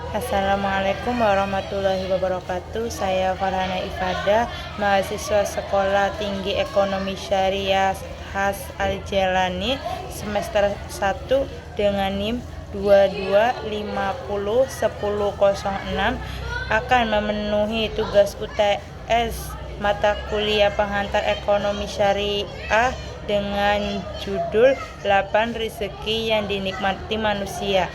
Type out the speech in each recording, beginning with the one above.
Assalamualaikum warahmatullahi wabarakatuh. Saya Farhana Ifada, mahasiswa Sekolah Tinggi Ekonomi Syariah Khas Al-Jalani semester 1 dengan NIM 22501006 akan memenuhi tugas UTS mata kuliah penghantar ekonomi syariah dengan judul 8 rezeki yang dinikmati manusia.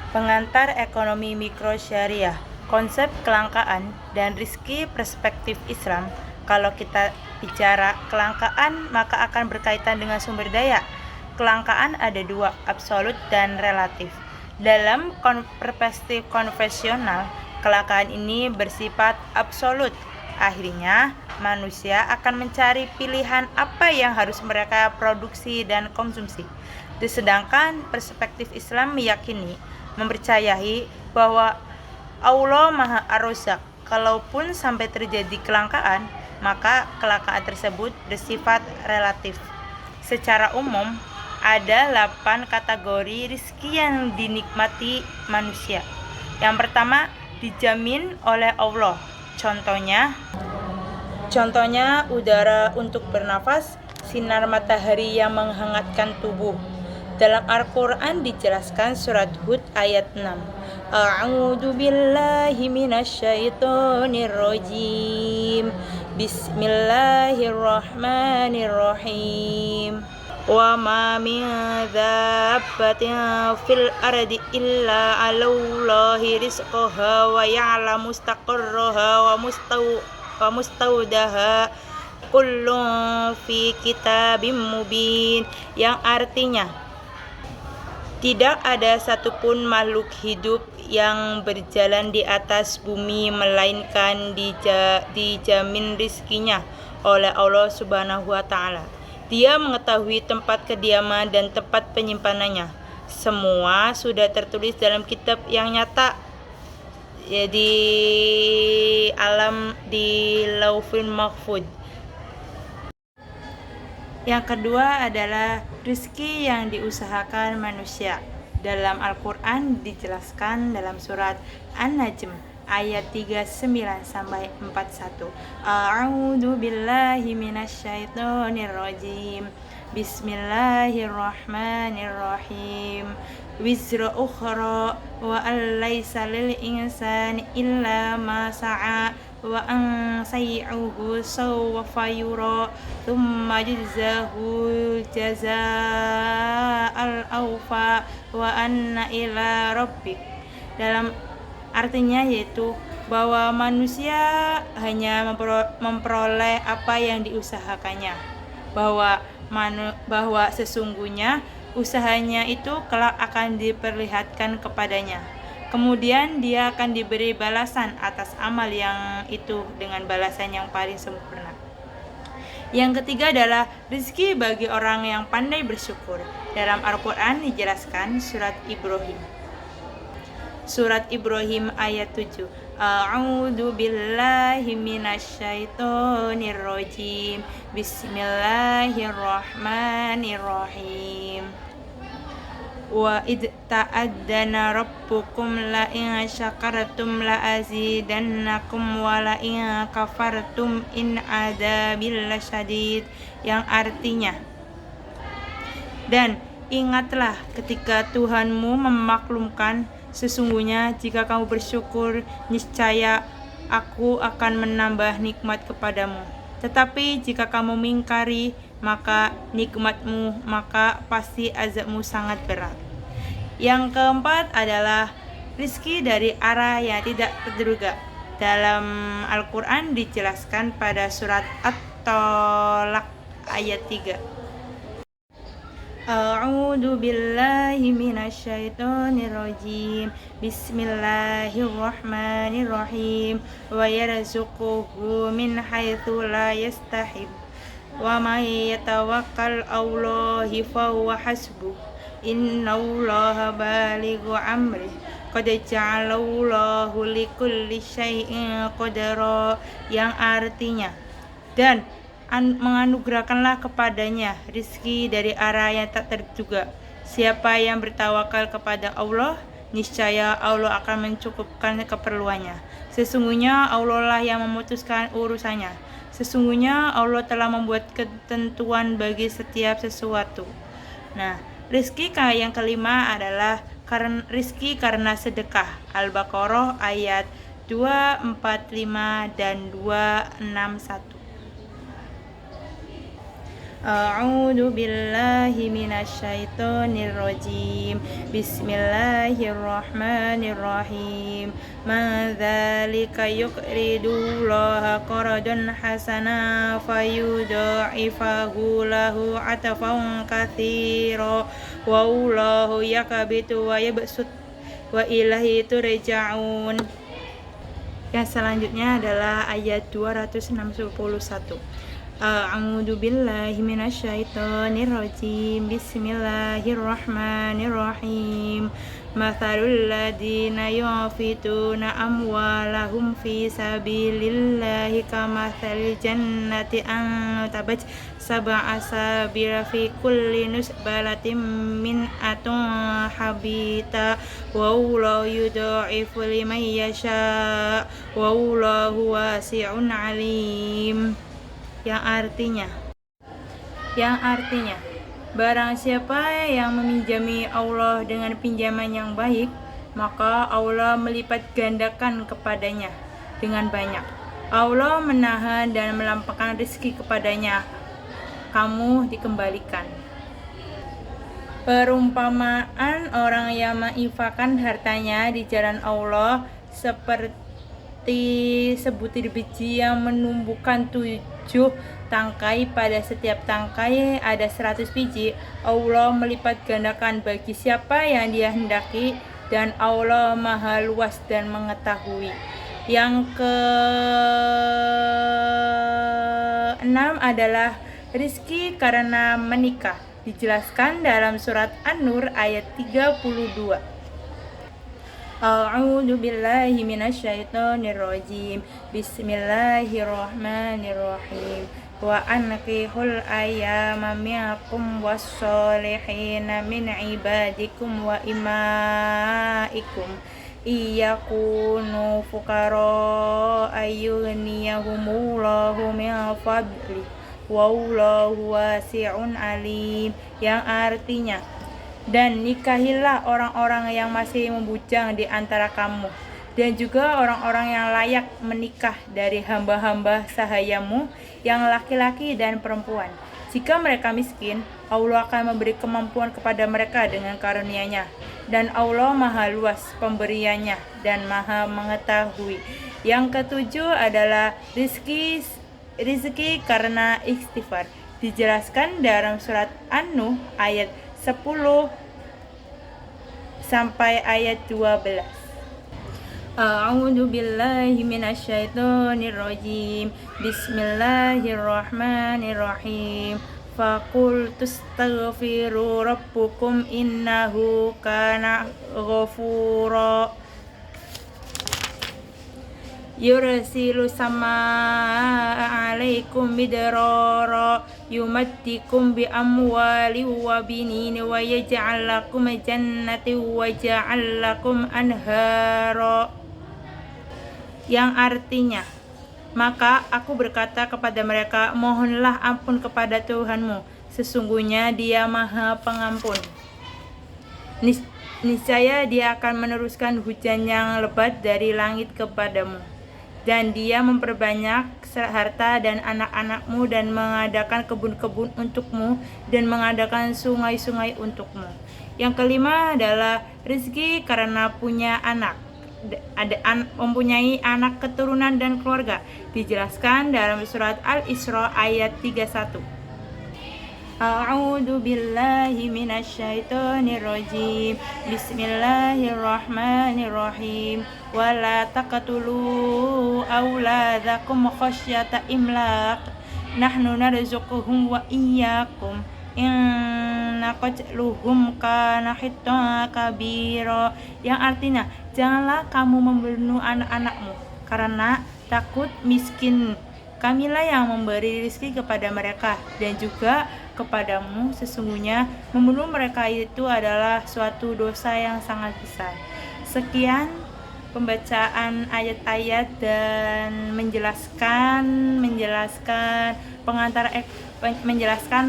Pengantar ekonomi mikro syariah, konsep kelangkaan dan rizki perspektif Islam. Kalau kita bicara kelangkaan, maka akan berkaitan dengan sumber daya. Kelangkaan ada dua, absolut dan relatif. Dalam perspektif konvensional, kelangkaan ini bersifat absolut. Akhirnya, manusia akan mencari pilihan apa yang harus mereka produksi dan konsumsi. Sedangkan perspektif Islam mempercayai bahwa Allah Maha Ar-Razzaq. Kalaupun sampai terjadi kelangkaan, maka kelangkaan tersebut bersifat relatif. Secara umum, ada 8 kategori rezeki yang dinikmati manusia. Yang pertama, dijamin oleh Allah. Contohnya udara untuk bernafas, sinar matahari yang menghangatkan tubuh. Dalam Al-Quran dijelaskan surat Hud ayat 6. A'udzu billahi minasyaitonir rajim. Bismillahirrahmanirrahim. Wa ma min dabbatin fil ardi illa 'alallahi rizquha wa ya'lamu mustaqarraha wa mustaudaha kullun fi kitabim mubin, yang artinya tidak ada satupun makhluk hidup yang berjalan di atas bumi melainkan dijamin rizkinya oleh Allah Subhanahu wa Ta'ala. Dia mengetahui tempat kediaman dan tempat penyimpanannya. Semua sudah tertulis dalam kitab yang nyata, di Lauhul Mahfuz. Yang kedua adalah rezeki yang diusahakan manusia. Dalam Al-Quran dijelaskan dalam surat An-Najm ayat 39 sampai 41. A'udzu billahi minasyaitonir rajim. Bismillahirrahmanirrahim. Wizra ukhra wa alaysa lil insani illa ma sa'a wa an say'uhu sawfa yura thumma yujzahu jazaa'al awfa wa anna ila rabbik. Dalam artinya yaitu bahwa manusia hanya memperoleh apa yang diusahakannya, bahwa sesungguhnya usahanya itu kelak akan diperlihatkan kepadanya. Kemudian dia akan diberi balasan atas amal yang itu dengan balasan yang paling sempurna. Yang ketiga adalah rezeki bagi orang yang pandai bersyukur. Dalam Al-Quran dijelaskan surat Ibrahim ayat 7. A'udzu billahi minasyaitonir rajim. Bismillahirrahmanirrahim. Wa id ta'addana rabbukum la in syakartum la azidannakum wa la in kafartum in adzabil lasyadid, yang artinya, dan ingatlah ketika Tuhanmu memaklumkan, sesungguhnya jika kamu bersyukur, niscaya aku akan menambah nikmat kepadamu. Tetapi jika kamu mengingkari maka pasti azabmu sangat berat. Yang keempat adalah rizki dari arah yang tidak terduga. Dalam Al-Quran dijelaskan pada surat At-Tolak ayat 3. A'udzu billahi minasyaitonir rajim. Bismillahirrahmanirrahim. Wa yarzuquhu min haitsu la yastahib. Wa may yatawakkal 'alallahi fa huwa hasbuh. Innallaha balighu amrih. Qad ja'alallahu likulli syai'in qadara, yang artinya, dan menganugerahkanlah kepadanya rizki dari arah yang tak terduga. Siapa yang bertawakal kepada Allah, niscaya Allah akan mencukupkan keperluannya. Sesungguhnya Allah lah yang memutuskan urusannya. Sesungguhnya Allah telah membuat ketentuan bagi setiap sesuatu. Nah, rizki yang kelima adalah rizki karena sedekah. Al-Baqarah ayat 245 dan 261. A'udzu billahi minasyaitonir rajim. Bismillahirrahmanirrahim. Ma dzalika yuqridullaha qardan hasana fayudha'ifahu lahu atafan katsira wallahu yaqbitu wa yabsut wa ilaihi turja'un. Yang selanjutnya adalah ayat 261. A'udzu billahi minasyaitonir rajim. Bismillahirrahmanirrahim. Mathalul ladzina yunfiquna amwalahum fi sabilillahi kamathalil jannati antabat sab'a sabila fi kulli nusbalatin min atun habita wa wallahu yudha'ifu liman yasha wa wallahu wasi'un alim. Yang artinya barang siapa yang meminjami Allah dengan pinjaman yang baik, maka Allah melipat gandakan kepadanya dengan banyak. Allah menahan dan melampaukan rezeki kepadanya, kamu dikembalikan. Perumpamaan orang yang menginfakkan hartanya di jalan Allah seperti sebutir biji yang menumbuhkan 7 tangkai, pada setiap tangkai ada 100 biji. Allah melipat gandakan bagi siapa yang Dia hendaki, dan Allah Maha luas dan mengetahui. Yang keenam adalah rizki karena menikah, dijelaskan dalam surat An-Nur ayat 32. A'udzu billahi minasyaitonir rajim. Bismillahirrahmanirrahim. Wa ankihul ayyama minkum was-solihina min ibadikum wa imaikum iyakunu fuqara ayyughniyahumullahu min fadli wallahu wasi'un alim. Yang artinya, dan nikahilah orang-orang yang masih membujang di antara kamu, dan juga orang-orang yang layak menikah dari hamba-hamba sahayamu yang laki-laki dan perempuan. Jika mereka miskin, Allah akan memberi kemampuan kepada mereka dengan karunia-Nya, dan Allah Maha luas pemberiannya dan Maha mengetahui. Yang ketujuh adalah rizki karena istighfar, dijelaskan dalam surat An-Nuh ayat 10 sampai ayat 12. A'udzu billahi minasyaitonir rajim. Bismillahirrahmanirrahim. Faqul tastaghfiru rabbukum innahu kana ghafura. Yursilu samaa alaikum midrara yumaddikum bi amwali wa binin wa yaj'al lakum jannati wa yaj'al lakum anhara. Yang artinya, maka aku berkata kepada mereka, mohonlah ampun kepada Tuhanmu, sesungguhnya Dia Maha Pengampun. Niscaya Dia akan meneruskan hujan yang lebat dari langit kepadamu, dan Dia memperbanyak harta dan anak-anakmu, dan mengadakan kebun-kebun untukmu, dan mengadakan sungai-sungai untukmu. Yang kelima adalah rezeki karena punya anak, mempunyai anak keturunan dan keluarga, dijelaskan dalam surat Al-Isra ayat 31. A'udzu billahi minasyaitonir rajim. Bismillahirrahmanirrahim. Wala taqtulu auladakum khasyata imlaq. Nahnu narzuquhum wa iyyakum. Inna qatluhum kana khitan kabira. Yang artinya, janganlah kamu membunuh anak-anakmu karena takut miskin. Kamilah yang memberi rezeki kepada mereka dan juga kepadamu. Sesungguhnya membunuh mereka itu adalah suatu dosa yang sangat besar. Sekian pembacaan ayat-ayat dan menjelaskan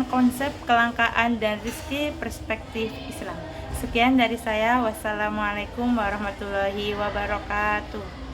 konsep kelangkaan dan rizki perspektif Islam. Sekian dari saya. Wassalamualaikum warahmatullahi wabarakatuh.